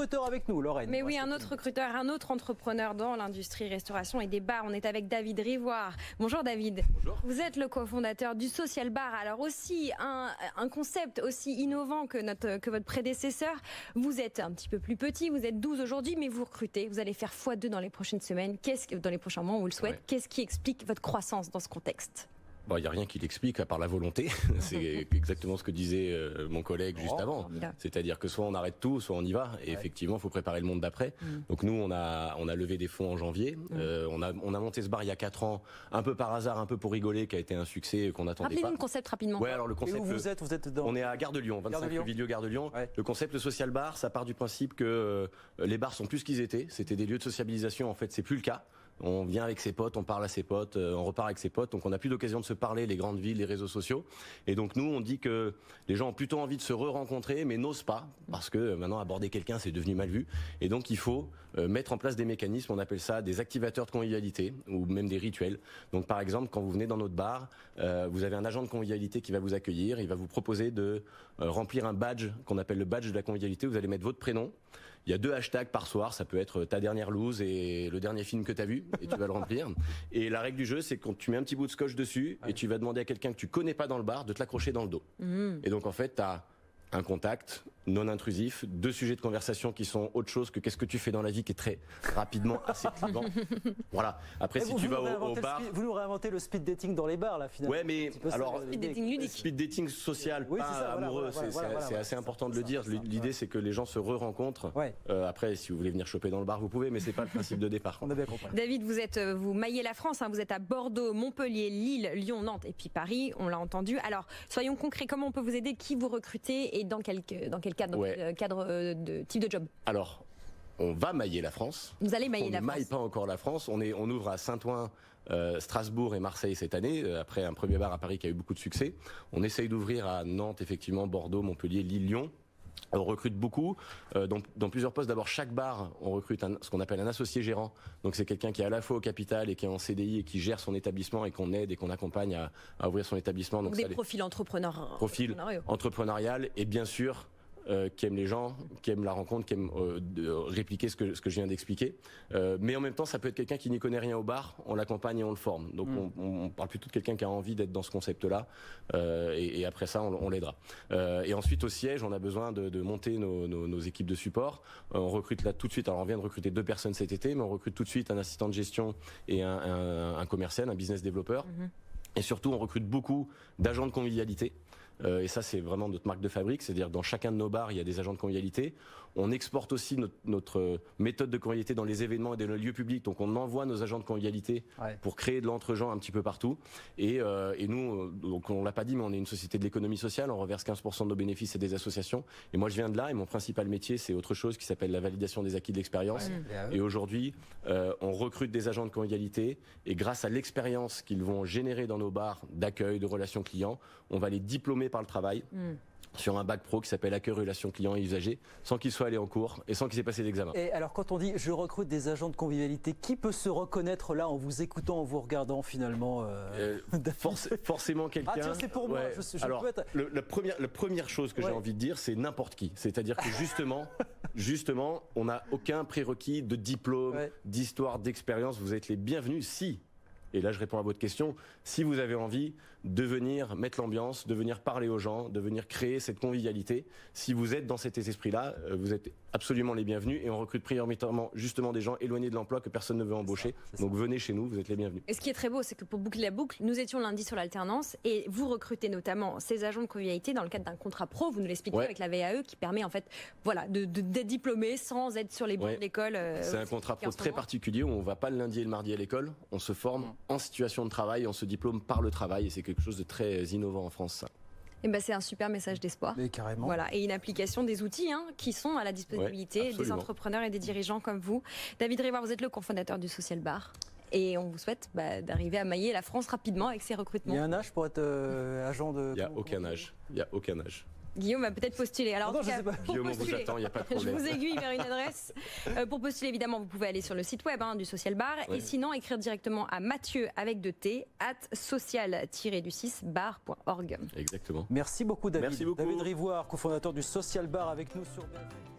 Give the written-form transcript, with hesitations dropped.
Recruteur avec nous, Lorraine. Mais oui, un autre recruteur, un autre entrepreneur dans l'industrie restauration et des bars. On est avec David Rivoire. Bonjour David. Bonjour. Vous êtes le cofondateur du Social Bar. Alors aussi un concept aussi innovant que votre prédécesseur. Vous êtes un petit peu plus petit, vous êtes 12 aujourd'hui, mais vous recrutez. Vous allez faire x2 dans les prochaines semaines. Dans les prochains mois, on vous le souhaite. Ouais. Qu'est-ce qui explique votre croissance dans ce contexte ? Bon, il n'y a rien qui l'explique à part la volonté. C'est exactement ce que disait mon collègue juste avant. Formidable. C'est-à-dire que soit on arrête tout, soit on y va. Et effectivement, il faut préparer le monde d'après. Donc nous, on a levé des fonds en janvier. On a monté ce bar il y a 4 ans, un peu par hasard, un peu pour rigoler, qui a été un succès qu'on n'attendait pas. Rappelez-nous le concept rapidement. Ouais, alors le Et concept. où vous êtes dans... On est à Gare de Lyon, 25 rue Villedieu, Gare de Lyon. Ouais. Le concept social bar, ça part du principe que les bars sont plus ce qu'ils étaient. C'était des lieux de sociabilisation. En fait, c'est plus le cas. On vient avec ses potes, on parle à ses potes, on repart avec ses potes. Donc on n'a plus d'occasion de se parler, les grandes villes, les réseaux sociaux. Et donc nous, on dit que les gens ont plutôt envie de se re-rencontrer, mais n'osent pas, parce que maintenant aborder quelqu'un, c'est devenu mal vu. Et donc il faut mettre en place des mécanismes, on appelle ça des activateurs de convivialité, ou même des rituels. Donc par exemple, quand vous venez dans notre bar, vous avez un agent de convivialité qui va vous accueillir, il va vous proposer de remplir un badge qu'on appelle le badge de la convivialité. Vous allez mettre votre prénom. Il y a 2 hashtags par soir, ça peut être ta dernière loose et le dernier film que tu as vu, et tu vas le remplir. Et la règle du jeu, c'est quand tu mets un petit bout de scotch dessus, et tu vas demander à quelqu'un que tu connais pas dans le bar de te l'accrocher dans le dos. Et donc en fait, tu as un contact non intrusif, 2 sujets de conversation qui sont autre chose que qu'est-ce que tu fais dans la vie, qui est très rapidement assez clivant. Voilà. Après, si tu vas au bar... Vous nous réinventez le speed dating dans les bars, là, finalement. Ouais, mais alors, Speed dating ludique. speed dating social, Oui, pas c'est ça, voilà, amoureux, voilà, c'est assez important de le dire. L'idée, c'est que les gens se re-rencontrent. Ouais. Après, si vous voulez venir choper dans le bar, vous pouvez, mais c'est pas le principe de départ. On a bien compris. David, vous maillez la France, hein, vous êtes à Bordeaux, Montpellier, Lille, Lyon, Nantes et puis Paris, on l'a entendu. Alors, soyons concrets, comment on peut vous aider, qui vous recrutez et dans quel cadre, Ouais. cadre de type de job? Alors, on va mailler la France. Vous allez mailler On la ne maille France. pas encore la France. On ouvre à Saint-Ouen, Strasbourg et Marseille cette année, après un premier bar à Paris qui a eu beaucoup de succès. On essaye d'ouvrir à Nantes, effectivement, Bordeaux, Montpellier, Lille, Lyon. On recrute beaucoup, dans plusieurs postes. D'abord, chaque bar, on recrute ce qu'on appelle un associé gérant. Donc c'est quelqu'un qui est à la fois au capital et qui est en CDI et qui gère son établissement et qu'on aide et qu'on accompagne à ouvrir son établissement. Donc ça, des profils entrepreneurs. profil entrepreneurial et bien sûr qui aiment les gens, qui aiment la rencontre, qui aiment répliquer ce que je viens d'expliquer. Mais en même temps, ça peut être quelqu'un qui n'y connaît rien au bar, on l'accompagne et on le forme. Donc on parle plutôt de quelqu'un qui a envie d'être dans ce concept-là et après ça, on l'aidera. Et ensuite au siège, on a besoin de monter nos équipes de support. On recrute là tout de suite, alors on vient de recruter 2 personnes cet été, mais on recrute tout de suite un assistant de gestion et un commercial, un business développeur. Et surtout, on recrute beaucoup d'agents de convivialité. Et ça, c'est vraiment notre marque de fabrique. C'est-à-dire, dans chacun de nos bars, il y a des agents de convivialité. On exporte aussi notre méthode de convivialité dans les événements et dans les lieux publics. Donc, on envoie nos agents de convivialité pour créer de l'entre-gens un petit peu partout. Et nous, donc on l'a pas dit, mais on est une société de l'économie sociale. On reverse 15% de nos bénéfices à des associations. Et moi, je viens de là. Et mon principal métier, c'est autre chose qui s'appelle la validation des acquis de l'expérience. Et aujourd'hui, on recrute des agents de convivialité. Et grâce à l'expérience qu'ils vont générer dans nos bars d'accueil, de relations clients, on va les diplômer par le travail sur un bac pro qui s'appelle accueil, relations clients et usagers, sans qu'ils soient allés en cours et sans qu'ils aient passé d'examen. Et alors, quand on dit je recrute des agents de convivialité, qui peut se reconnaître là en vous écoutant, en vous regardant finalement Forcément quelqu'un. Ah tiens, c'est pour moi. Ouais. Je Alors, peux être... la première chose que j'ai envie de dire, c'est n'importe qui. C'est-à-dire que justement, on n'a aucun prérequis de diplôme, d'histoire, d'expérience. Vous êtes les bienvenus si. Et là, je réponds à votre question. Si vous avez envie de venir mettre l'ambiance, de venir parler aux gens, de venir créer cette convivialité, si vous êtes dans cet esprit-là, vous êtes absolument les bienvenus. Et on recrute prioritairement justement des gens éloignés de l'emploi que personne ne veut embaucher. Donc venez chez nous, vous êtes les bienvenus. Et ce qui est très beau, c'est que pour boucler la boucle, nous étions lundi sur l'alternance et vous recrutez notamment ces agents de convivialité dans le cadre d'un contrat pro, vous nous l'expliquez avec la VAE qui permet en fait d'être diplômé sans être sur les bancs de l'école. C'est un contrat pro très particulier où on ne va pas le lundi et le mardi à l'école, on se forme en situation de travail, on se diplôme par le travail et c'est quelque chose de très innovant en France. Ça. Et ben c'est un super message d'espoir. Mais carrément. Voilà, et une application des outils qui sont à la disponibilité des entrepreneurs et des dirigeants comme vous. David Rivoire, vous êtes le cofondateur du Social Bar. Et on vous souhaite d'arriver à mailler la France rapidement avec ces recrutements. Il y a un âge pour être agent de... Il n'y a aucun âge. Il n'y a aucun âge. Guillaume va peut-être postuler. Alors, non, je sais pas. Guillaume, on vous attend, il n'y a pas de problème. Je vous aiguille vers une adresse. Pour postuler, évidemment, vous pouvez aller sur le site web du Social Bar. Et sinon, écrire directement à Mathieu avec 2 T, @social-du6bar.org. Exactement. Merci beaucoup, David. Merci beaucoup. David Rivoire, cofondateur du Social Bar avec nous sur BFM.